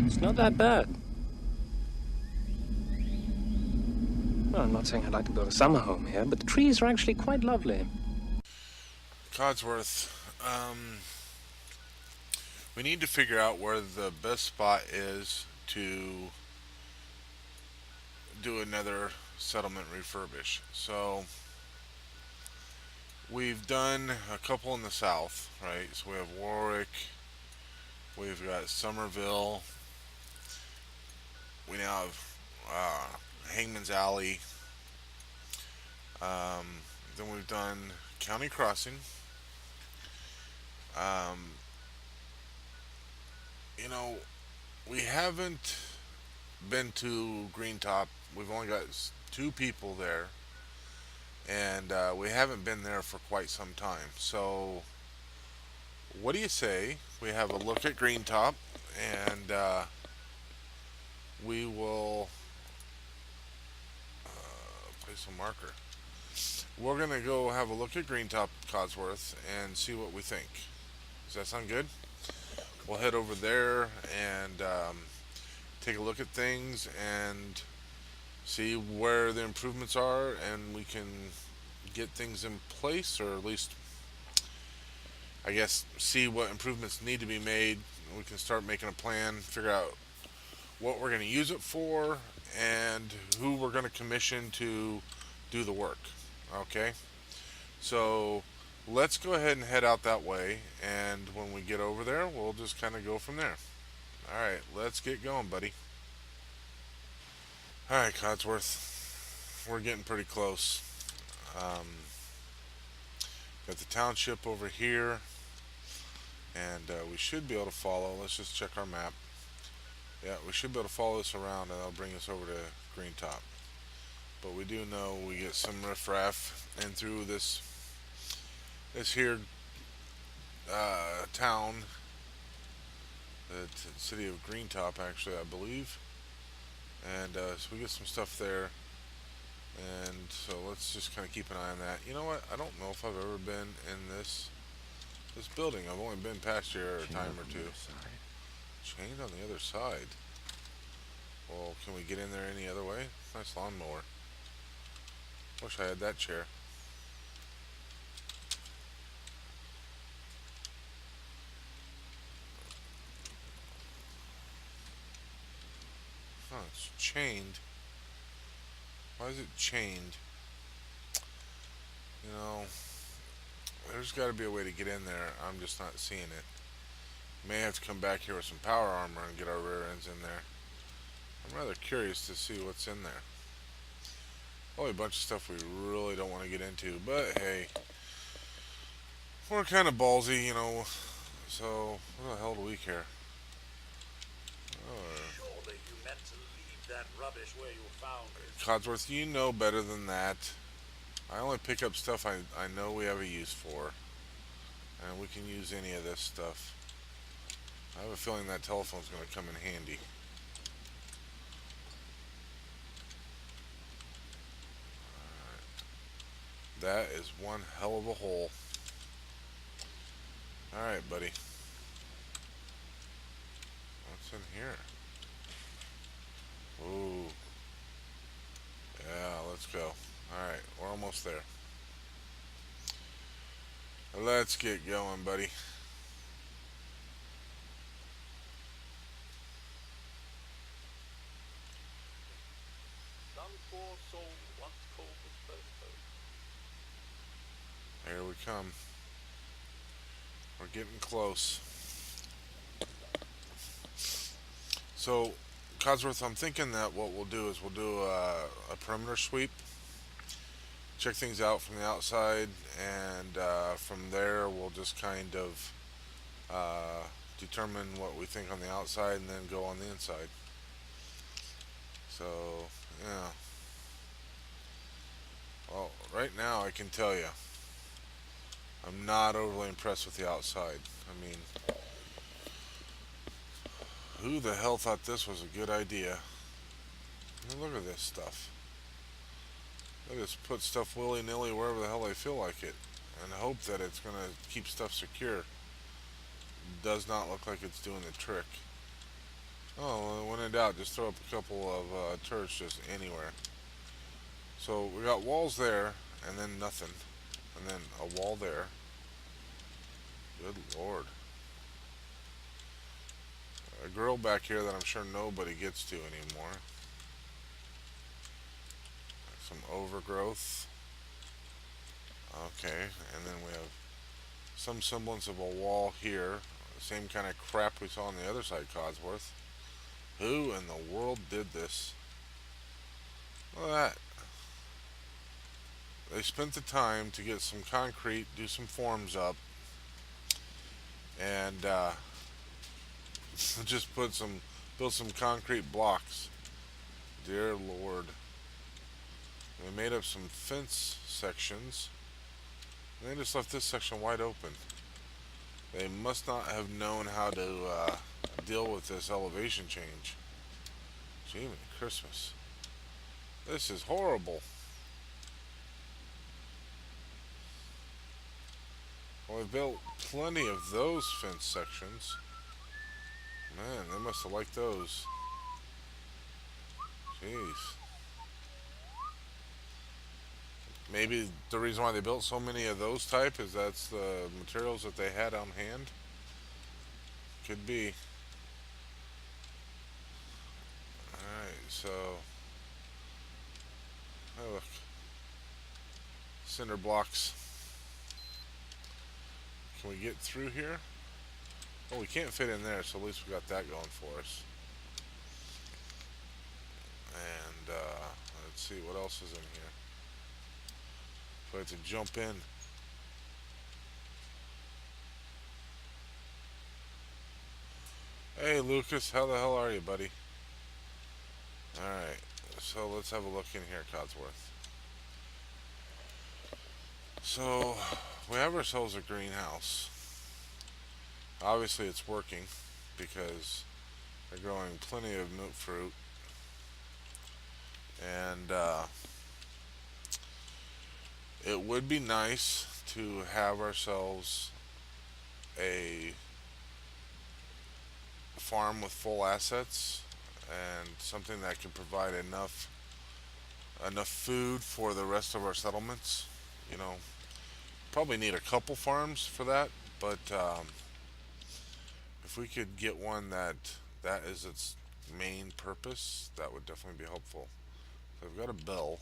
It's not that bad. Well, I'm not saying I'd like to build a summer home here, but the trees are actually quite lovely. Codsworth, we need to figure out where the best spot is to do another settlement refurbish. So we've done a couple in the south, right? So we have Warwick, we've got Somerville, we now have Hangman's Alley. Um, then we've done County Crossing. Um, you know, we haven't been to Green Top. We've only got two people there, and we haven't been there for quite some time. So, what do you say we have a look at Green Top, and we will place a marker. We're gonna go have a look at Green Top Codsworth and see what we think. Does that sound good? We'll head over there and take a look at things and see where the improvements are, and we can get things in place, or at least, I guess, see what improvements need to be made. We can start making a plan, figure out what we're going to use it for, and who we're going to commission to do the work. Okay? So let's go ahead and head out that way, and when we get over there, we'll just kind of go from there. Alright, let's get going, buddy. Alright, Codsworth. We're getting pretty close. Um, got the township over here, and we should be able to follow. Let's just check our map. Yeah, we should be able to follow this around, and that'll bring us over to Green Top. But we do know we get some riffraff in through this here town, the city of Green Top, actually, I believe. And so we get some stuff there. And so let's just kind of keep an eye on that. You know what? I don't know if I've ever been in this building. I've only been past here a time or two. Chained on the other side. Well, can we get in there any other way? Nice lawnmower. Wish I had that chair. Huh, it's chained. Why is it chained? You know, there's got to be a way to get in there. I'm just not seeing it. May have to come back here with some power armor and get our rear ends in there. I'm rather curious to see what's in there. Probably a bunch of stuff we really don't want to get into, but hey, we're kind of ballsy, you know. So, what the hell do we care? Surely you meant to leave that rubbish where you found it. Codsworth, you know better than that. I only pick up stuff I know we have a use for. And we can use any of this stuff. I have a feeling that telephone's going to come in handy. That is one hell of a hole. Alright, buddy. What's in here? Ooh. Yeah, let's go. Alright, we're almost there. Let's get going, buddy. Some poor soul once called this first home. Here we come. We're getting close. So, Codsworth, I'm thinking that what we'll do is we'll do a perimeter sweep. Check things out from the outside, and from there we'll just kind of determine what we think on the outside and then go on the inside. So, yeah. Well, right now I can tell you, I'm not overly impressed with the outside. I mean, who the hell thought this was a good idea? I mean, look at this stuff. They just put stuff willy-nilly wherever the hell they feel like it and hope that it's going to keep stuff secure. Does not look like it's doing the trick. Oh, pointed out, just throw up a couple of turrets just anywhere. So we got walls there, and then nothing, and then a wall there. Good lord. A grill back here that I'm sure nobody gets to anymore. Some overgrowth. Okay, and then we have some semblance of a wall here. Same kind of crap we saw on the other side, Codsworth. Who in the world did this? Look at that. They spent the time to get some concrete, do some forms up, and just build some concrete blocks. Dear Lord. They made up some fence sections, and they just left this section wide open. They must not have known how to deal with this elevation change. Jiminy Christmas. This is horrible. Well, they've built plenty of those fence sections. Man, they must have liked those. Jeez. Maybe the reason why they built so many of those type is that's the materials that they had on hand. Could be. Alright, so... Oh, look. Cinder blocks. Can we get through here? Oh, we can't fit in there, so at least we got that going for us. And, let's see, what else is in here? So I have to jump in. Hey Lucas, how the hell are you, buddy? Alright, so let's have a look in here, Codsworth. So, we have ourselves a greenhouse. Obviously it's working because they're growing plenty of milk fruit. And, it would be nice to have ourselves a farm with full assets and something that can provide enough food for the rest of our settlements. You know, probably need a couple farms for that, but if we could get one that is its main purpose, that would definitely be helpful. So I've got a bell.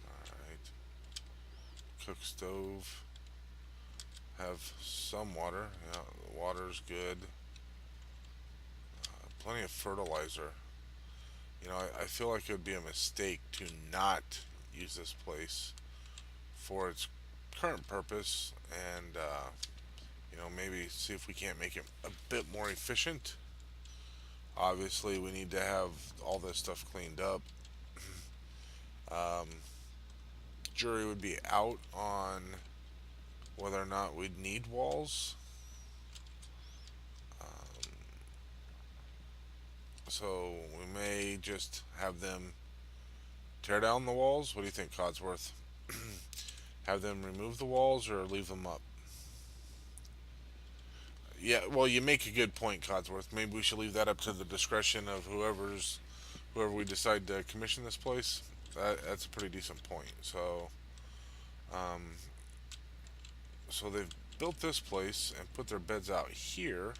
Alright. Cook stove. Have some water. Yeah, the water's good. Plenty of fertilizer. You know, I feel like it would be a mistake to not use this place for its current purpose, and you know, maybe see if we can't make it a bit more efficient. Obviously we need to have all this stuff cleaned up. Jury would be out on whether or not we'd need walls. So we may just have them tear down the walls. What do you think, Codsworth? Have them remove the walls or leave them up? Yeah, well, you make a good point, Codsworth. Maybe we should leave that up to the discretion of whoever we decide to commission this place. That's a pretty decent point. So, so they've built this place and put their beds out here,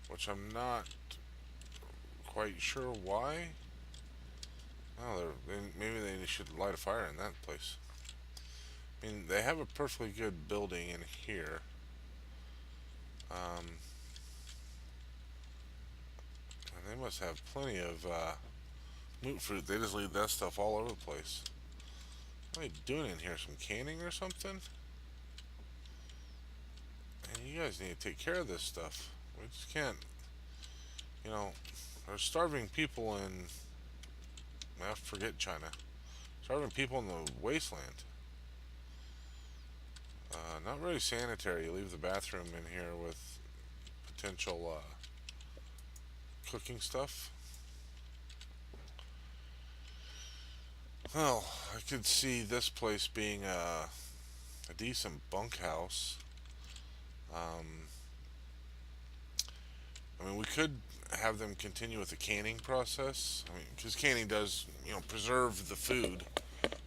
which I'm not quite sure why. Oh, maybe they should light a fire in that place. I mean, they have a perfectly good building in here. And they must have plenty of moot fruit. They just leave that stuff all over the place. What are they doing in here? Some canning or something? And you guys need to take care of this stuff. We just can't, you know, there's starving people in, well, forget China. Starving people in the wasteland. Not really sanitary. You leave the bathroom in here with potential cooking stuff. Well, I could see this place being a decent bunkhouse. I mean, we could have them continue with the canning process. I mean, because canning does, preserve the food,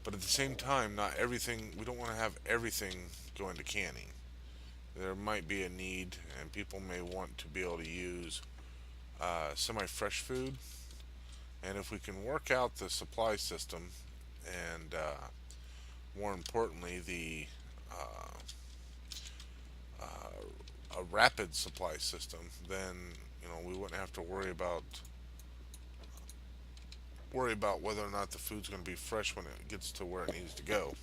but at the same time, not everything. We don't want to have everything go into canning. There might be a need, and people may want to be able to use semi-fresh food. And if we can work out the supply system, and more importantly, the a rapid supply system, then we wouldn't have to worry about whether or not the food's going to be fresh when it gets to where it needs to go.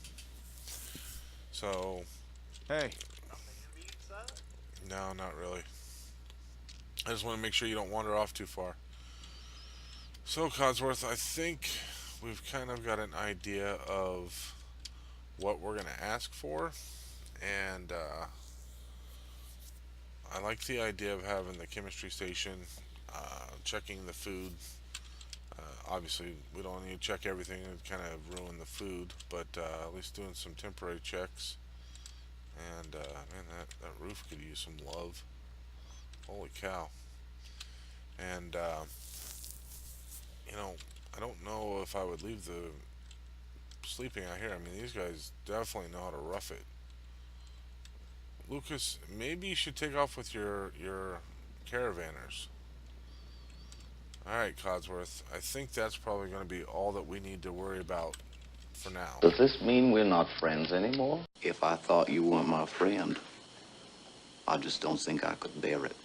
So, Hey, Nothing in the inside? no, not really. I just want to make sure you don't wander off too far. So, Codsworth, I think we've kind of got an idea of what we're going to ask for, and I like the idea of having the chemistry station, checking the food. Obviously, we don't need to check everything and kind of ruin the food, but at least doing some temporary checks. And man, that roof could use some love. Holy cow! And I don't know if I would leave the sleeping out here. I mean, these guys definitely know how to rough it. Lucas, maybe you should take off with your caravanners. Alright, Codsworth. I think that's probably going to be all that we need to worry about for now. Does this mean we're not friends anymore? If I thought you weren't my friend, I just don't think I could bear it.